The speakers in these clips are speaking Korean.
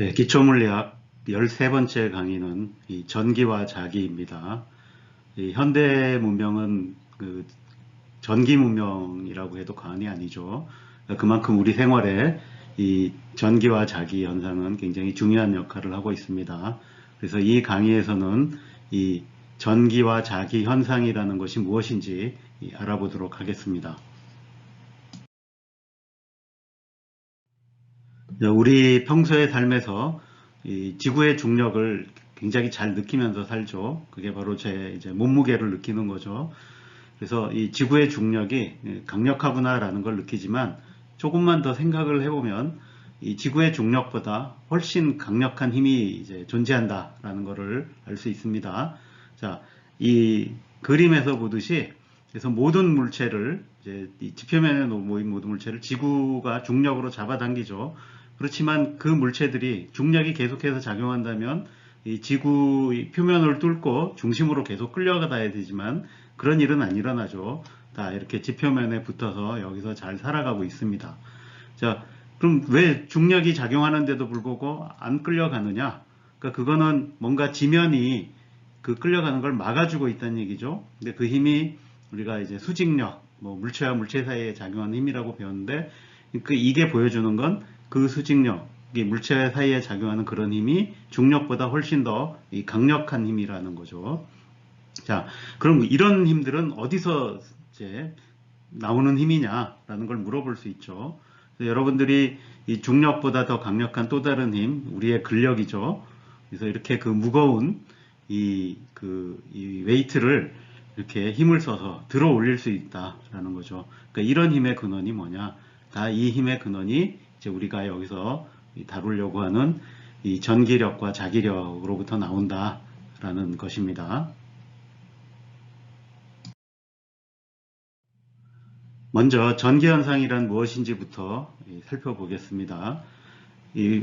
네, 기초물리학 13번째 강의는 이 전기와 자기입니다. 이 현대 문명은 그 전기 문명이라고 해도 과언이 아니죠. 그만큼 우리 생활에 이 전기와 자기 현상은 굉장히 중요한 역할을 하고 있습니다. 그래서 이 강의에서는 이 전기와 자기 현상이라는 것이 무엇인지 알아보도록 하겠습니다. 우리 평소의 삶에서 이 지구의 중력을 굉장히 잘 느끼면서 살죠. 그게 바로 제 이제 몸무게를 느끼는 거죠. 그래서 이 지구의 중력이 강력하구나라는 걸 느끼지만 조금만 더 생각을 해보면 이 지구의 중력보다 훨씬 강력한 힘이 이제 존재한다라는 것을 알 수 있습니다. 자, 이 그림에서 보듯이 그래서 모든 물체를 이제 이 지표면에 모인 모든 물체를 지구가 중력으로 잡아당기죠. 그렇지만 그 물체들이 중력이 계속해서 작용한다면 이 지구 표면을 뚫고 중심으로 계속 끌려가야 되지만 그런 일은 안 일어나죠. 다 이렇게 지표면에 붙어서 여기서 잘 살아가고 있습니다. 자, 그럼 왜 중력이 작용하는데도 불구하고 안 끌려가느냐? 그러니까 그거는 뭔가 지면이 그 끌려가는 걸 막아주고 있다는 얘기죠. 근데 그 힘이 우리가 이제 수직력, 뭐 물체와 물체 사이에 작용하는 힘이라고 배웠는데 이게 보여주는 건 그 수직력, 물체 사이에 작용하는 그런 힘이 중력보다 훨씬 더 강력한 힘이라는 거죠. 자, 그럼 이런 힘들은 어디서 이제 나오는 힘이냐라는 걸 물어볼 수 있죠. 여러분들이 이 중력보다 더 강력한 또 다른 힘, 우리의 근력이죠. 그래서 이렇게 그 무거운 이 웨이트를 이렇게 힘을 써서 들어 올릴 수 있다라는 거죠. 그러니까 이런 힘의 근원이 뭐냐? 다 이 힘의 근원이 이제 우리가 여기서 다루려고 하는 이 전기력과 자기력으로부터 나온다라는 것입니다. 먼저 전기현상이란 무엇인지부터 살펴보겠습니다.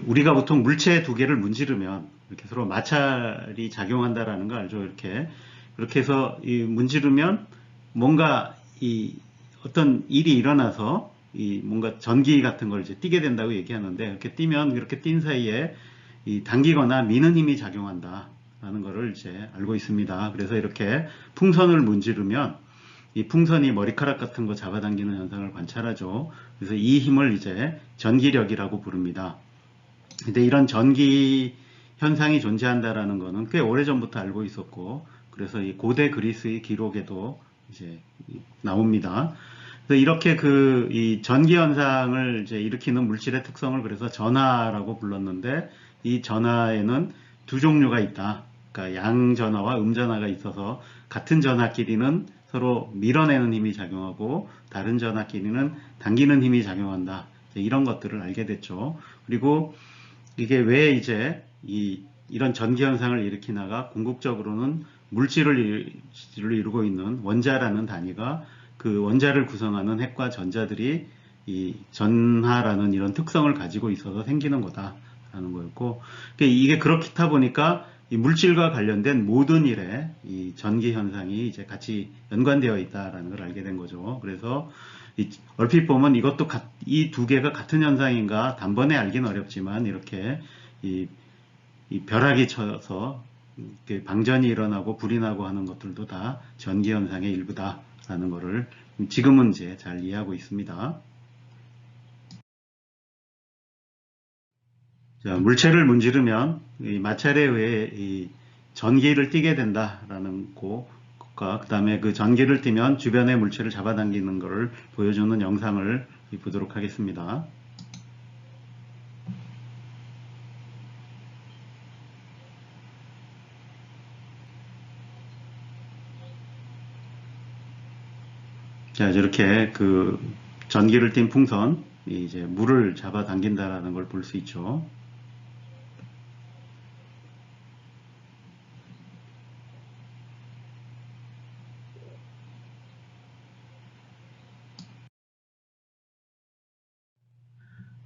우리가 보통 물체 두 개를 문지르면 이렇게 서로 마찰이 작용한다라는 거 알죠? 그렇게 해서 문지르면 뭔가 어떤 일이 일어나서 뭔가 전기 같은 걸 이제 띠게 된다고 얘기하는데 이렇게 띠면 이렇게 띈 사이에 당기거나 미는 힘이 작용한다라는 것을 이제 알고 있습니다. 그래서 이렇게 풍선을 문지르면 이 풍선이 머리카락 같은 거 잡아당기는 현상을 관찰하죠. 그래서 이 힘을 이제 전기력이라고 부릅니다. 근데 이런 전기 현상이 존재한다라는 것은 꽤 오래전부터 알고 있었고, 그래서 이 고대 그리스의 기록에도 이제 나옵니다. 그래서 이렇게 이 전기 현상을 이제 일으키는 물질의 특성을 그래서 전하라고 불렀는데, 이 전하에는 두 종류가 있다. 그러니까 양전하와 음전하가 있어서 같은 전하끼리는 서로 밀어내는 힘이 작용하고 다른 전하끼리는 당기는 힘이 작용한다. 이런 것들을 알게 됐죠. 그리고 이게 왜 이제 이런 전기 현상을 일으키나가 궁극적으로는 물질을 이루고 있는 원자라는 단위가 그 원자를 구성하는 핵과 전자들이 이 전하라는 이런 특성을 가지고 있어서 생기는 거다라는 거였고, 이게 그렇다 보니까 이 물질과 관련된 모든 일에 이 전기 현상이 이제 같이 연관되어 있다라는 걸 알게 된 거죠. 그래서 얼핏 보면 이것도 이 두 개가 같은 현상인가 단번에 알기는 어렵지만 이렇게 이 벼락이 쳐서 방전이 일어나고 불이 나고 하는 것들도 다 전기 현상의 일부다라는 것을 지금은 이제 잘 이해하고 있습니다. 자, 물체를 문지르면 이 마찰에 의해 이 전기를 띠게 된다라는 것과 그 다음에 그 전기를 띠면 주변의 물체를 잡아당기는 것을 보여주는 영상을 보도록 하겠습니다. 자, 이렇게 그 전기를 띤 풍선, 이제 물을 잡아당긴다라는 걸 볼 수 있죠.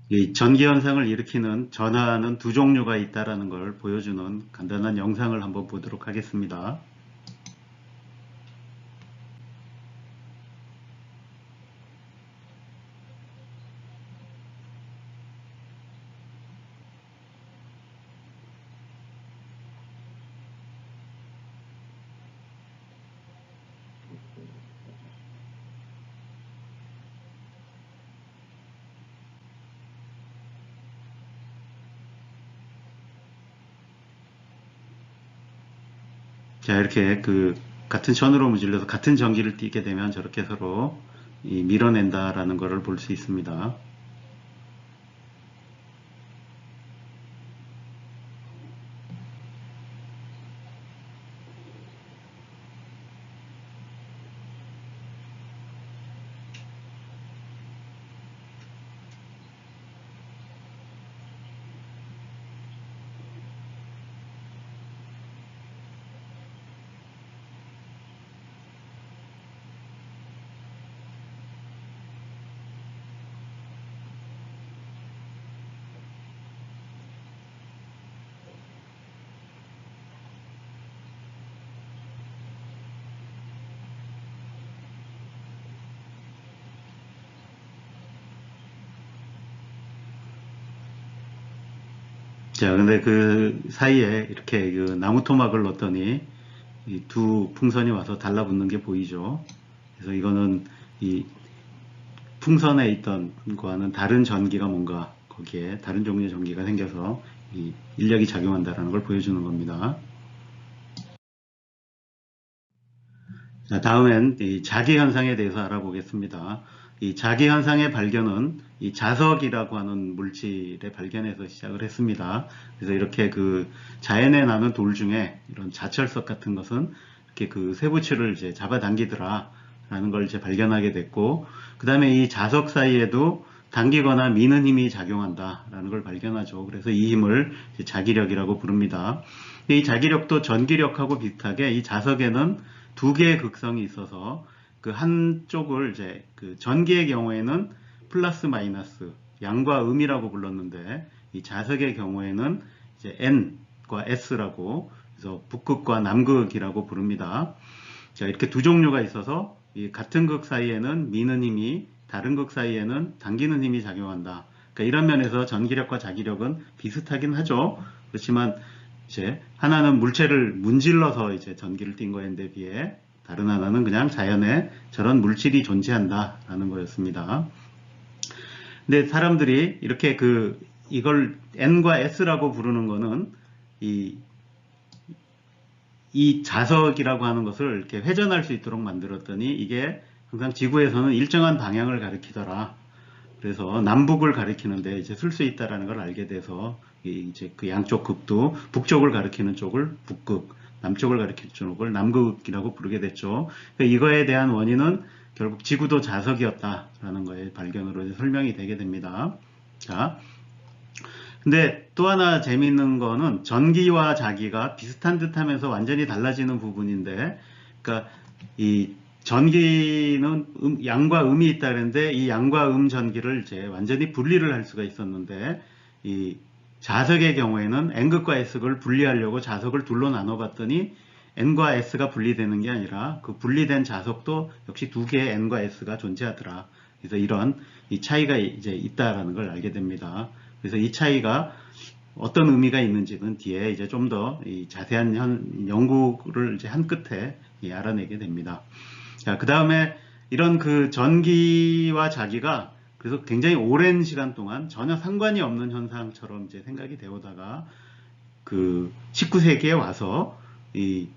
이 전기 현상을 일으키는 전하는 두 종류가 있다라는 걸 보여주는 간단한 영상을 한번 보도록 하겠습니다. 자, 이렇게 그 같은 천으로 문질러서 같은 전기를 띠게 되면 저렇게 서로 밀어낸다라는 것을 볼 수 있습니다. 자, 근데 그 사이에 이렇게 그 나무 토막을 넣었더니 이 두 풍선이 와서 달라붙는 게 보이죠. 그래서 이거는 이 풍선에 있던 거와는 다른 전기가 뭔가 거기에 다른 종류의 전기가 생겨서 이 인력이 작용한다는 걸 보여주는 겁니다. 자, 다음엔 이 자기 현상에 대해서 알아보겠습니다. 이 자기 현상의 발견은 이 자석이라고 하는 물질의 발견에서 시작을 했습니다. 그래서 이렇게 그 자연에 나는 돌 중에 이런 자철석 같은 것은 이렇게 그 쇠붙이를 이제 잡아당기더라라는 걸 이제 발견하게 됐고, 그 다음에 이 자석 사이에도 당기거나 미는 힘이 작용한다라는 걸 발견하죠. 그래서 이 힘을 이제 자기력이라고 부릅니다. 이 자기력도 전기력하고 비슷하게 이 자석에는 두 개의 극성이 있어서 그 한쪽을 이제 그 전기의 경우에는 플러스 마이너스 양과 음이라고 불렀는데 이 자석의 경우에는 이제 N과 S라고 그래서 북극과 남극이라고 부릅니다. 자, 이렇게 두 종류가 있어서 이 같은 극 사이에는 미는 힘이 다른 극 사이에는 당기는 힘이 작용한다. 그러니까 이런 면에서 전기력과 자기력은 비슷하긴 하죠. 그렇지만 이제 하나는 물체를 문질러서 이제 전기를 띈 거에 비해 다른 하나는 그냥 자연에 저런 물질이 존재한다라는 거였습니다. 근데 사람들이 이렇게 이걸 N과 S라고 부르는 거는 이 자석이라고 하는 것을 이렇게 회전할 수 있도록 만들었더니 이게 항상 지구에서는 일정한 방향을 가리키더라. 그래서 남북을 가리키는데 이제 쓸 수 있다라는 걸 알게 돼서 이제 그 양쪽 극도 북쪽을 가리키는 쪽을 북극, 남쪽을 가리키는 쪽을 남극이라고 부르게 됐죠. 그러니까 이거에 대한 원인은 결국 지구도 자석이었다라는 거에 발견으로 설명이 되게 됩니다. 자, 근데 또 하나 재미있는 거는 전기와 자기가 비슷한 듯하면서 완전히 달라지는 부분인데, 그러니까 이 전기는 양과 음이 있다는데 이 양과 음 전기를 이제 완전히 분리를 할 수가 있었는데 이 자석의 경우에는 N극과 S극을 분리하려고 자석을 둘로 나눠봤더니 N과 S가 분리되는 게 아니라 그 분리된 자석도 역시 두 개의 N과 S가 존재하더라. 그래서 이런 이 차이가 이제 있다라는 걸 알게 됩니다. 그래서 이 차이가 어떤 의미가 있는지는 뒤에 이제 좀 더 자세한 연구를 이제 한 끝에 알아내게 됩니다. 자, 그 다음에 이런 그 전기와 자기가 그래서 굉장히 오랜 시간 동안 전혀 상관이 없는 현상처럼 이제 생각이 되오다가 그 19세기에 와서 이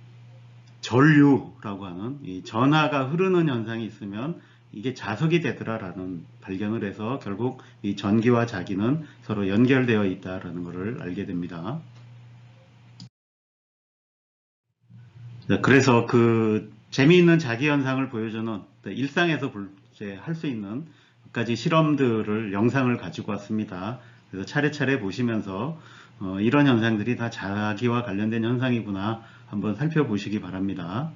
전류라고 하는 이 전하가 흐르는 현상이 있으면 이게 자석이 되더라라는 발견을 해서 결국 이 전기와 자기는 서로 연결되어 있다라는 것을 알게 됩니다. 자, 그래서 그 재미있는 자기 현상을 보여주는 일상에서 할 수 있는 몇 가지 실험들을 영상을 가지고 왔습니다. 그래서 차례차례 보시면서 이런 현상들이 다 자기와 관련된 현상이구나 한번 살펴보시기 바랍니다.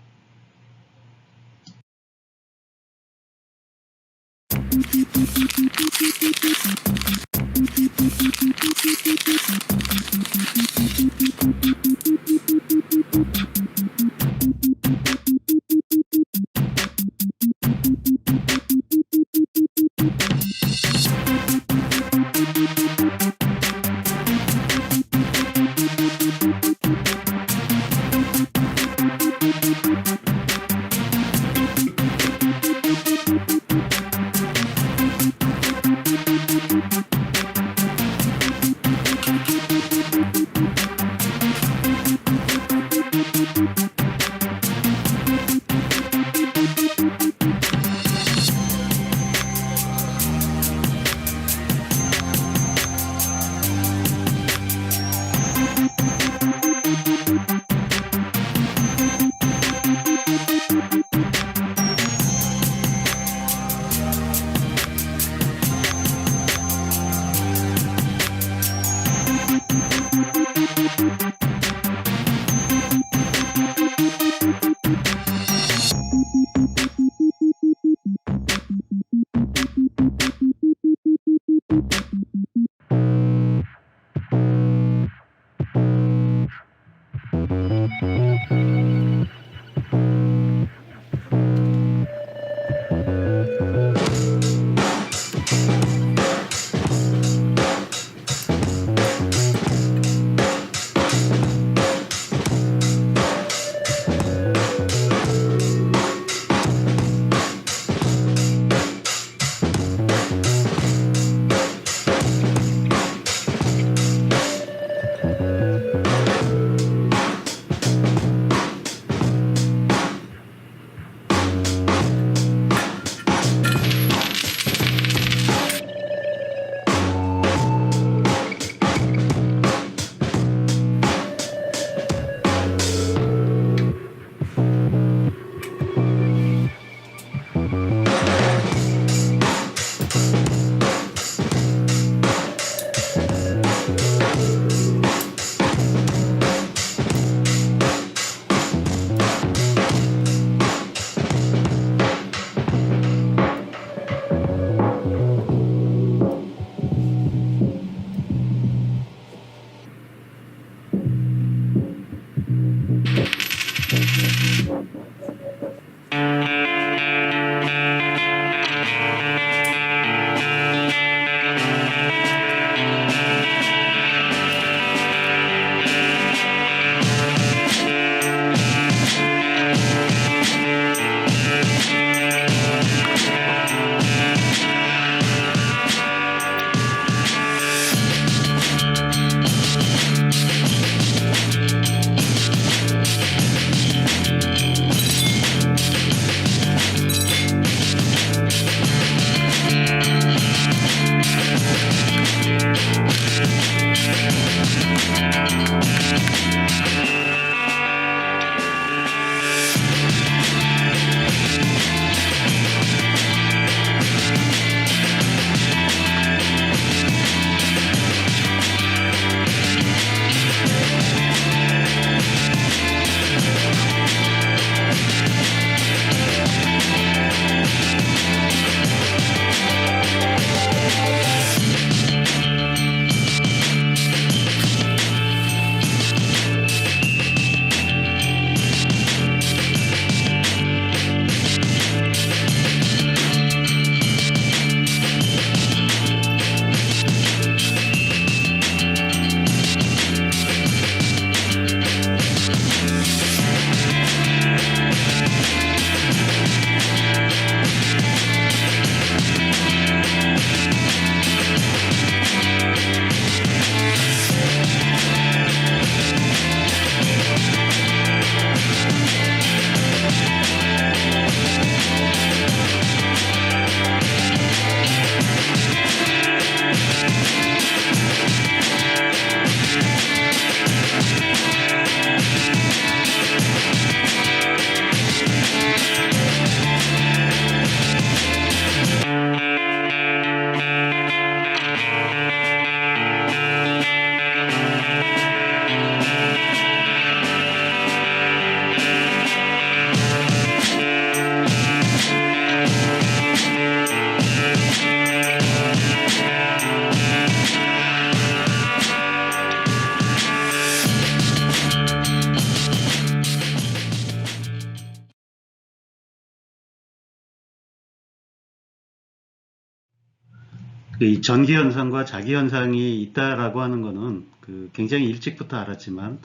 이 전기 현상과 자기 현상이 있다라고 하는 거는 굉장히 일찍부터 알았지만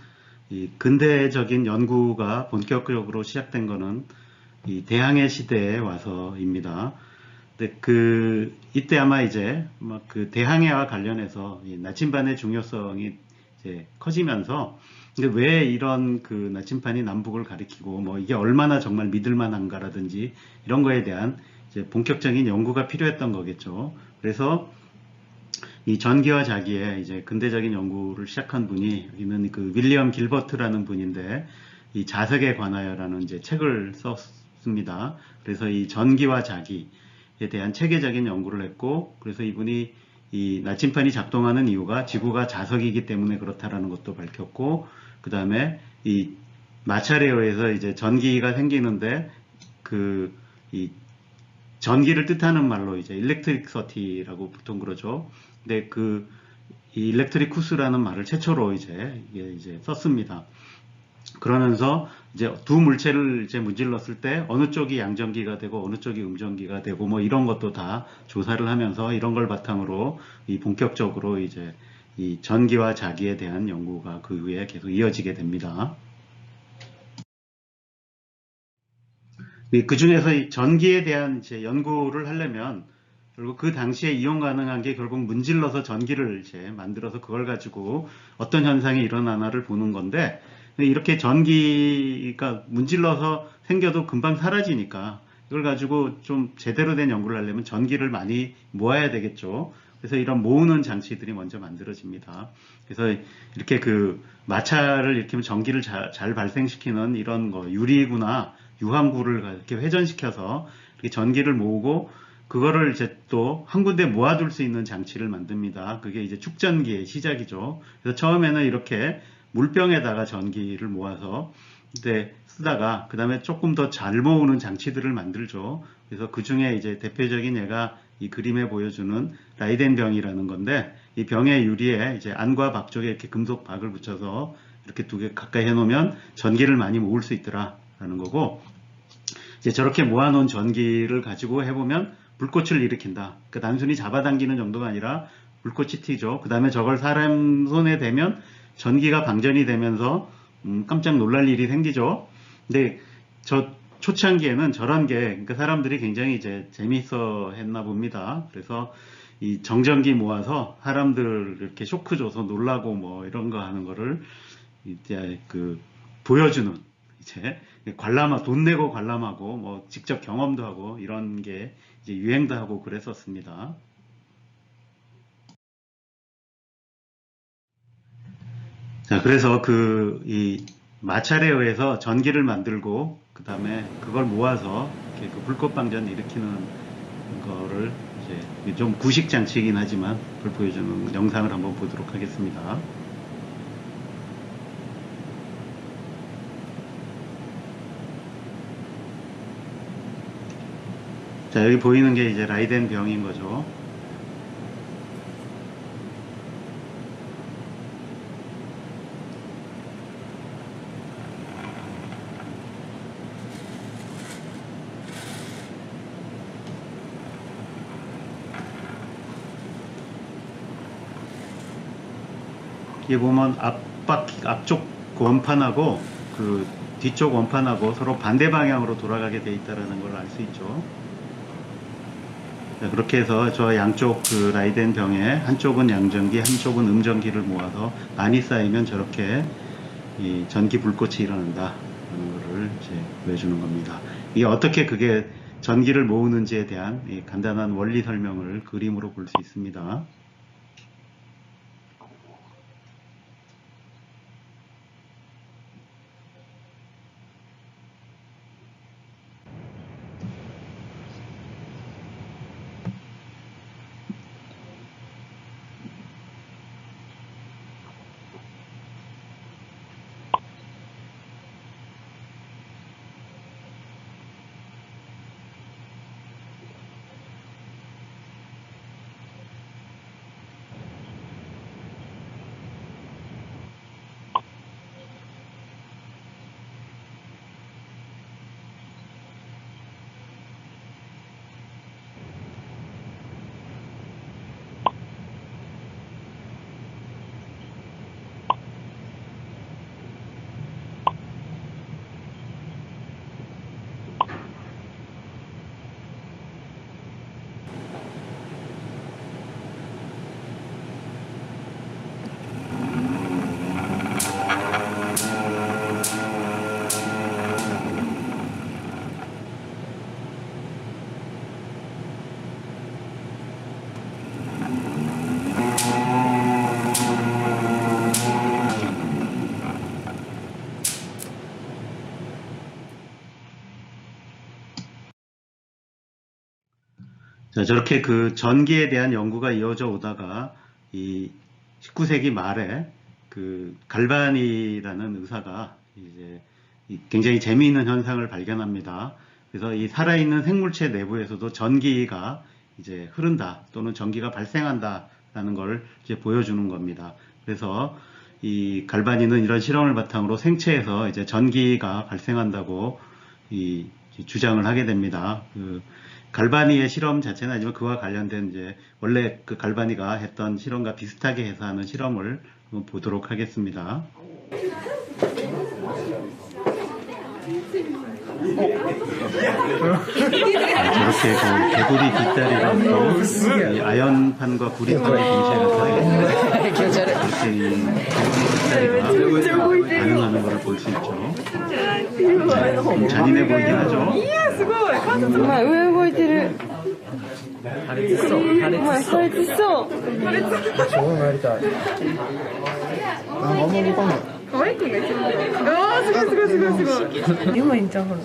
이 근대적인 연구가 본격적으로 시작된 거는 이 대항해 시대에 와서입니다. 근데 이때 아마 이제 그 대항해와 관련해서 이 나침반의 중요성이 이제 커지면서 근데 왜 이런 그 나침반이 남북을 가리키고 뭐 이게 얼마나 정말 믿을 만한가라든지 이런 거에 대한 이제 본격적인 연구가 필요했던 거겠죠. 그래서 이 전기와 자기의 이제 근대적인 연구를 시작한 분이 여기는 그 윌리엄 길버트라는 분인데 이 자석에 관하여라는 이제 책을 썼습니다. 그래서 이 전기와 자기에 대한 체계적인 연구를 했고 그래서 이분이 이 나침판이 작동하는 이유가 지구가 자석이기 때문에 그렇다라는 것도 밝혔고 그 다음에 이 마찰에 의해서 이제 전기가 생기는데 이 전기를 뜻하는 말로 이제 일렉트릭 서티라고 보통 그러죠. 근데 이 일렉트리쿠스라는 말을 최초로 이제 썼습니다. 그러면서 이제 두 물체를 이제 문질렀을 때 어느 쪽이 양전기가 되고 어느 쪽이 음전기가 되고 뭐 이런 것도 다 조사를 하면서 이런 걸 바탕으로 이 본격적으로 이제 이 전기와 자기에 대한 연구가 그 후에 계속 이어지게 됩니다. 그 중에서 이 전기에 대한 이제 연구를 하려면 결국 그 당시에 이용 가능한 게 결국 문질러서 전기를 이제 만들어서 그걸 가지고 어떤 현상이 일어나나를 보는 건데 이렇게 전기가 문질러서 생겨도 금방 사라지니까 이걸 가지고 좀 제대로 된 연구를 하려면 전기를 많이 모아야 되겠죠. 그래서 이런 모으는 장치들이 먼저 만들어집니다. 그래서 이렇게 마찰을 일으키면 전기를 잘 발생시키는 이런 거 유리구나 유황구를 이렇게 회전시켜서 이렇게 전기를 모으고 그거를 이제 또 한 군데 모아둘 수 있는 장치를 만듭니다. 그게 이제 축전기의 시작이죠. 그래서 처음에는 이렇게 물병에다가 전기를 모아서 이제 쓰다가 그 다음에 조금 더 잘 모으는 장치들을 만들죠. 그래서 그 중에 이제 대표적인 예가 이 그림에 보여주는 라이덴 병이라는 건데 이 병의 유리에 이제 안과 박 쪽에 이렇게 금속 박을 붙여서 이렇게 두 개 가까이 해놓으면 전기를 많이 모을 수 있더라라는 거고 이제 저렇게 모아놓은 전기를 가지고 해보면 불꽃을 일으킨다. 그러니까 단순히 잡아당기는 정도가 아니라 불꽃이 튀죠. 그 다음에 저걸 사람 손에 대면 전기가 방전이 되면서 깜짝 놀랄 일이 생기죠. 근데 저 초창기에는 저런 게 그러니까 사람들이 굉장히 이제 재미있어 했나 봅니다. 그래서 이 정전기 모아서 사람들 이렇게 쇼크 줘서 놀라고 뭐 이런 거 하는 거를 이제 보여주는 이제 돈 내고 관람하고 뭐 직접 경험도 하고 이런 게 이제 유행도 하고 그랬었습니다. 자, 그래서 이 마찰에 의해서 전기를 만들고 그 다음에 그걸 모아서 이렇게 불꽃 방전 일으키는 거를 이제 좀 구식 장치이긴 하지만 그걸 보여주는 영상을 한번 보도록 하겠습니다. 자, 여기 보이는 게 이제 라이덴 병인 거죠. 이게 보면 앞쪽 원판하고 뒤쪽 원판하고 서로 반대 방향으로 돌아가게 돼 있다는 걸 알 수 있죠. 자, 그렇게 해서 저 양쪽 라이덴 병에 한쪽은 양전기, 한쪽은 음전기를 모아서 많이 쌓이면 저렇게 이 전기 불꽃이 일어난다. 하는 거를 이제 보여주는 겁니다. 이게 어떻게 그게 전기를 모으는지에 대한 간단한 원리 설명을 그림으로 볼 수 있습니다. 자, 저렇게 그 전기에 대한 연구가 이어져 오다가 이 19세기 말에 그 갈바니라는 의사가 이제 굉장히 재미있는 현상을 발견합니다. 그래서 이 살아있는 생물체 내부에서도 전기가 이제 흐른다 또는 전기가 발생한다라는 걸 이제 보여주는 겁니다. 그래서 이 갈바니는 이런 실험을 바탕으로 생체에서 이제 전기가 발생한다고 주장을 하게 됩니다. 그 갈바니의 실험 자체는 아니지만 그와 관련된 이제 원래 그 갈바니가 했던 실험과 비슷하게 해서 하는 실험을 한번 보도록 하겠습니다. 저렇게 그 개구리 뒷다리로 이 아연판과 구리판이 동시에 나타나게 이렇게 이 개구리 뒷다리가 반응하는 것을 볼 수 있죠. 좀 잔인해 보이긴 하죠. お前上動いてる。破裂しそう。お前破裂しそう。超やりたい。あんま動かない。可愛い子が一番いい。ああ、すごいすごいすごいすごい。うまいんちゃうほら。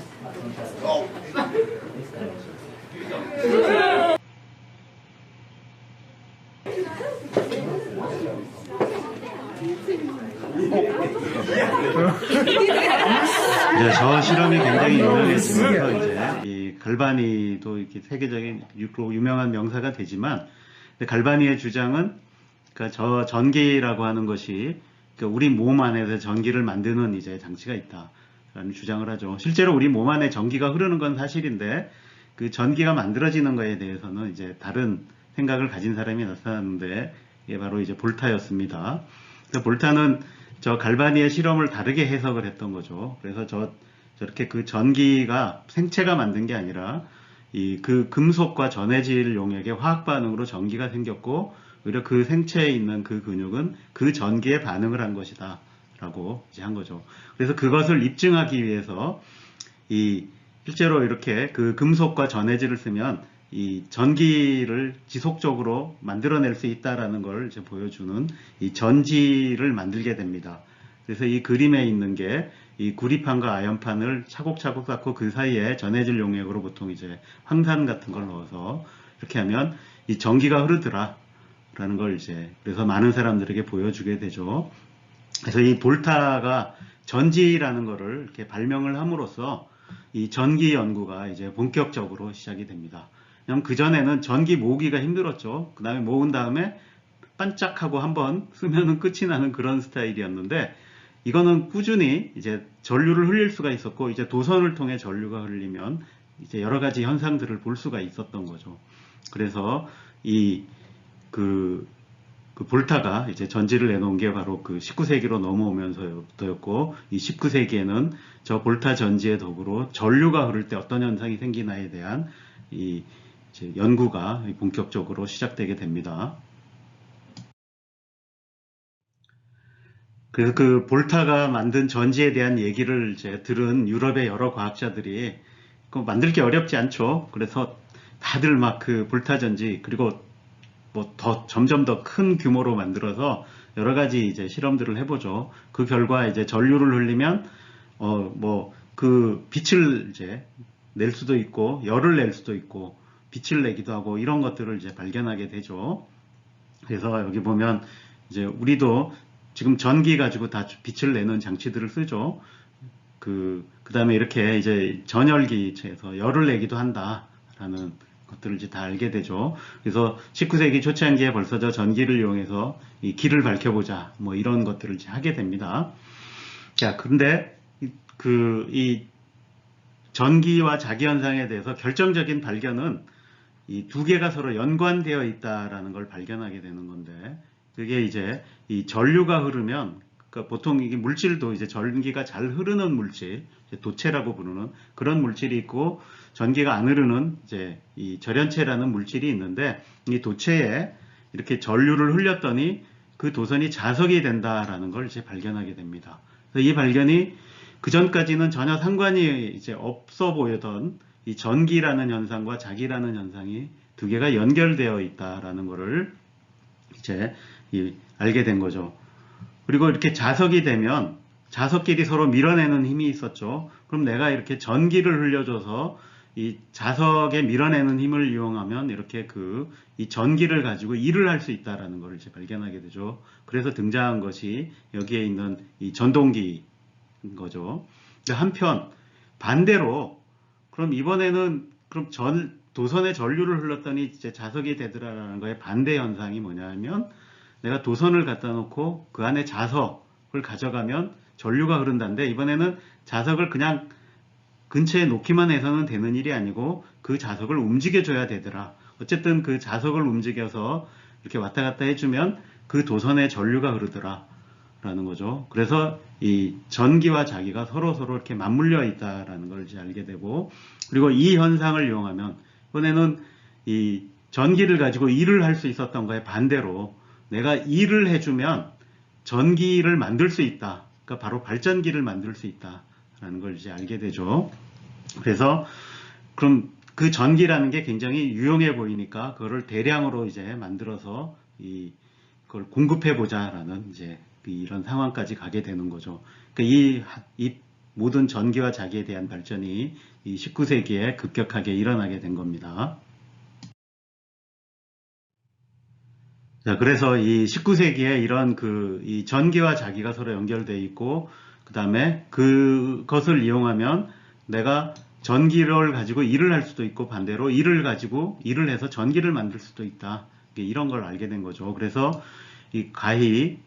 이제 저 실험이 굉장히 유명해지면서 이제 이 갈바니도 이렇게 세계적인 유명한 명사가 되지만, 갈바니의 주장은 그러니까 저 전기라고 하는 것이 그러니까 우리 몸 안에서 전기를 만드는 이제 장치가 있다라는 주장을 하죠. 실제로 우리 몸 안에 전기가 흐르는 건 사실인데 그 전기가 만들어지는 것에 대해서는 이제 다른 생각을 가진 사람이 나타났는데 이게 바로 이제 볼타였습니다. 그래서 볼타는 저 갈바니의 실험을 다르게 해석을 했던 거죠. 그래서 저렇게 그 전기가 생체가 만든 게 아니라 그 금속과 전해질 용액의 화학 반응으로 전기가 생겼고, 오히려 그 생체에 있는 그 근육은 그 전기에 반응을 한 것이다 라고 이제 한 거죠. 그래서 그것을 입증하기 위해서 실제로 이렇게 그 금속과 전해질을 쓰면 이 전기를 지속적으로 만들어낼 수 있다라는 걸 이제 보여주는 이 전지를 만들게 됩니다. 그래서 이 그림에 있는 게 이 구리판과 아연판을 차곡차곡 쌓고 그 사이에 전해질 용액으로 보통 이제 황산 같은 걸 넣어서 이렇게 하면 이 전기가 흐르더라라는 걸 이제 그래서 많은 사람들에게 보여주게 되죠. 그래서 이 볼타가 전지라는 거를 이렇게 발명을 함으로써 이 전기 연구가 이제 본격적으로 시작이 됩니다. 왜냐면 그전에는 전기 모으기가 힘들었죠. 그 다음에 모은 다음에 반짝하고 한번 쓰면은 끝이 나는 그런 스타일이었는데, 이거는 꾸준히 이제 전류를 흘릴 수가 있었고, 이제 도선을 통해 전류가 흘리면 이제 여러 가지 현상들을 볼 수가 있었던 거죠. 그래서 그 볼타가 이제 전지를 내놓은 게 바로 그 19세기로 넘어오면서부터였고, 이 19세기에는 저 볼타 전지의 덕으로 전류가 흐를 때 어떤 현상이 생기나에 대한 이제 연구가 본격적으로 시작되게 됩니다. 그래서 그 볼타가 만든 전지에 대한 얘기를 이제 들은 유럽의 여러 과학자들이 그거 만들 게 어렵지 않죠. 그래서 다들 막 그 볼타 전지, 그리고 뭐 점점 더 큰 규모로 만들어서 여러 가지 이제 실험들을 해보죠. 그 결과 이제 전류를 흘리면 뭐 그 빛을 이제 낼 수도 있고 열을 낼 수도 있고 빛을 내기도 하고 이런 것들을 이제 발견하게 되죠. 그래서 여기 보면 이제 우리도 지금 전기 가지고 다 빛을 내는 장치들을 쓰죠. 그 다음에 이렇게 이제 전열기체에서 열을 내기도 한다라는 것들을 이제 다 알게 되죠. 그래서 19세기 초창기에 벌써 저 전기를 이용해서 이 길을 밝혀보자 뭐 이런 것들을 이제 하게 됩니다. 자, 그런데 이 전기와 자기현상에 대해서 결정적인 발견은 이 두 개가 서로 연관되어 있다라는 걸 발견하게 되는 건데, 그게 이제 이 전류가 흐르면, 그러니까 보통 이게 물질도 이제 전기가 잘 흐르는 물질, 도체라고 부르는 그런 물질이 있고, 전기가 안 흐르는 이제 이 절연체라는 물질이 있는데, 이 도체에 이렇게 전류를 흘렸더니 그 도선이 자석이 된다라는 걸 이제 발견하게 됩니다. 그래서 이 발견이 그 전까지는 전혀 상관이 이제 없어 보이던 이 전기라는 현상과 자기라는 현상이 두 개가 연결되어 있다라는 것을 이제 알게 된 거죠. 그리고 이렇게 자석이 되면 자석끼리 서로 밀어내는 힘이 있었죠. 그럼 내가 이렇게 전기를 흘려줘서 이 자석에 밀어내는 힘을 이용하면 이렇게 이 전기를 가지고 일을 할 수 있다라는 걸 이제 발견하게 되죠. 그래서 등장한 것이 여기에 있는 이 전동기인 거죠. 한편 반대로 그럼 이번에는 그럼 도선에 전류를 흘렀더니 이제 자석이 되더라라는 거에 반대 현상이 뭐냐면 내가 도선을 갖다 놓고 그 안에 자석을 가져가면 전류가 흐른다는데 이번에는 자석을 그냥 근처에 놓기만 해서는 되는 일이 아니고 그 자석을 움직여줘야 되더라. 어쨌든 그 자석을 움직여서 이렇게 왔다 갔다 해주면 그 도선에 전류가 흐르더라 라는 거죠. 그래서 이 전기와 자기가 서로 이렇게 맞물려 있다라는 걸 이제 알게 되고, 그리고 이 현상을 이용하면 이번에는 이 전기를 가지고 일을 할 수 있었던 거에 반대로 내가 일을 해주면 전기를 만들 수 있다. 그러니까 바로 발전기를 만들 수 있다라는 걸 이제 알게 되죠. 그래서 그럼 그 전기라는 게 굉장히 유용해 보이니까 그거를 대량으로 이제 만들어서 그걸 공급해 보자라는 이제 이런 상황까지 가게 되는 거죠. 그러니까 이 모든 전기와 자기에 대한 발전이 이 19세기에 급격하게 일어나게 된 겁니다. 자, 그래서 이 19세기에 이런 이 전기와 자기가 서로 연결되어 있고, 그 다음에 그것을 이용하면 내가 전기를 가지고 일을 할 수도 있고, 반대로 일을 가지고 일을 해서 전기를 만들 수도 있다. 이런 걸 알게 된 거죠. 그래서 가히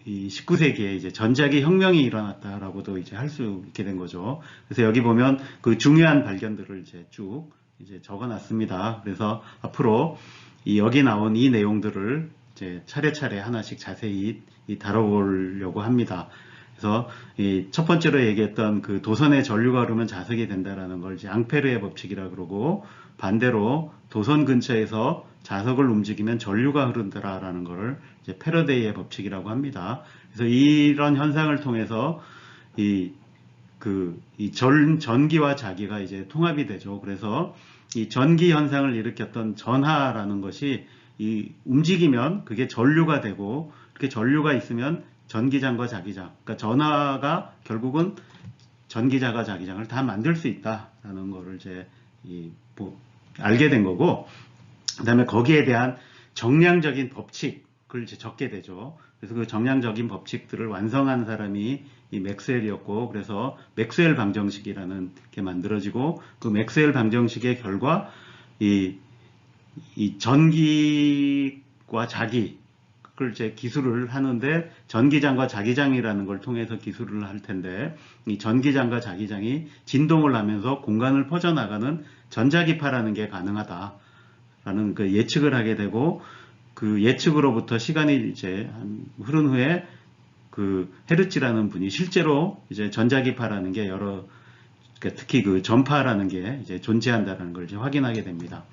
이 19세기에 이제 전자기 혁명이 일어났다라고도 이제 할 수 있게 된 거죠. 그래서 여기 보면 그 중요한 발견들을 이제 쭉 이제 적어 놨습니다. 그래서 앞으로 여기 나온 이 내용들을 이제 차례차례 하나씩 자세히 다뤄보려고 합니다. 그래서 첫 번째로 얘기했던 그 도선에 전류가 흐르면 자석이 된다라는 걸 이제 앙페르의 법칙이라 그러고, 반대로 도선 근처에서 자석을 움직이면 전류가 흐른다라는 것을 이제 패러데이의 법칙이라고 합니다. 그래서 이런 현상을 통해서 전기와 자기가 이제 통합이 되죠. 그래서 이 전기 현상을 일으켰던 전하라는 것이 움직이면 그게 전류가 되고, 이렇게 전류가 있으면 전기장과 자기장, 그러니까 전하가 결국은 전기장과 자기장을 다 만들 수 있다라는 것을 이제 알게 된 거고, 그 다음에 거기에 대한 정량적인 법칙을 이제 적게 되죠. 그래서 그 정량적인 법칙들을 완성한 사람이 이 맥스웰이었고, 그래서 맥스웰 방정식이라는 게 만들어지고, 그 맥스웰 방정식의 결과 이 전기와 자기를 이제 기술을 하는데, 전기장과 자기장이라는 걸 통해서 기술을 할 텐데, 이 전기장과 자기장이 진동을 하면서 공간을 퍼져나가는 전자기파라는 게 가능하다라는 그 예측을 하게 되고, 그 예측으로부터 시간이 이제 흐른 후에 그 헤르츠라는 분이 실제로 이제 전자기파라는 게 특히 그 전파라는 게 이제 존재한다는 걸 이제 확인하게 됩니다.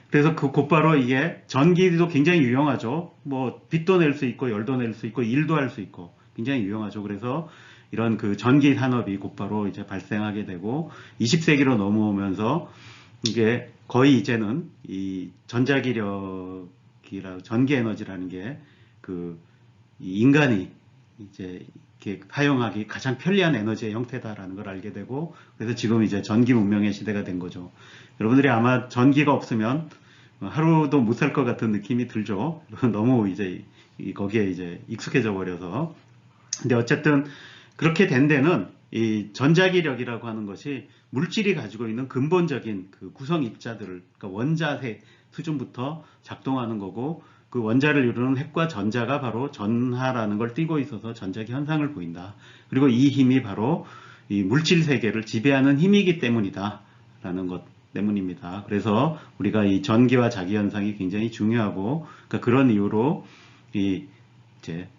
그래서 곧바로 이게 전기도 굉장히 유용하죠. 뭐 빛도 낼 수 있고 열도 낼 수 있고 일도 할 수 있고 굉장히 유용하죠. 그래서 이런 그 전기 산업이 곧바로 이제 발생하게 되고, 20세기로 넘어오면서 이게 거의 이제는 이 전기 에너지라는 게 이 인간이 이제 이렇게 사용하기 가장 편리한 에너지의 형태다라는 걸 알게 되고, 그래서 지금 이제 전기 문명의 시대가 된 거죠. 여러분들이 아마 전기가 없으면 하루도 못 살 것 같은 느낌이 들죠. 너무 이제 거기에 이제 익숙해져 버려서. 근데 어쨌든 그렇게 된 데는 이 전자기력이라고 하는 것이 물질이 가지고 있는 근본적인 그 구성 입자들을, 그러니까 원자의 수준부터 작동하는 거고, 그 원자를 이루는 핵과 전자가 바로 전하라는 걸 띠고 있어서 전자기 현상을 보인다. 그리고 이 힘이 바로 이 물질 세계를 지배하는 힘이기 때문이다 라는 것 때문입니다. 그래서 우리가 이 전기와 자기 현상이 굉장히 중요하고, 그러니까 그런 이유로 이제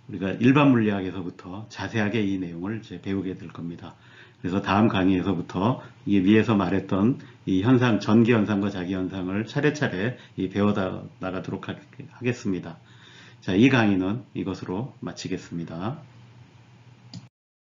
우리가 일반 물리학에서부터 자세하게 이 내용을 이제 배우게 될 겁니다. 그래서 다음 강의에서부터 이 위에서 말했던 이 현상, 전기 현상과 자기 현상을 차례차례 배워 나가도록 하겠습니다. 자, 이 강의는 이것으로 마치겠습니다.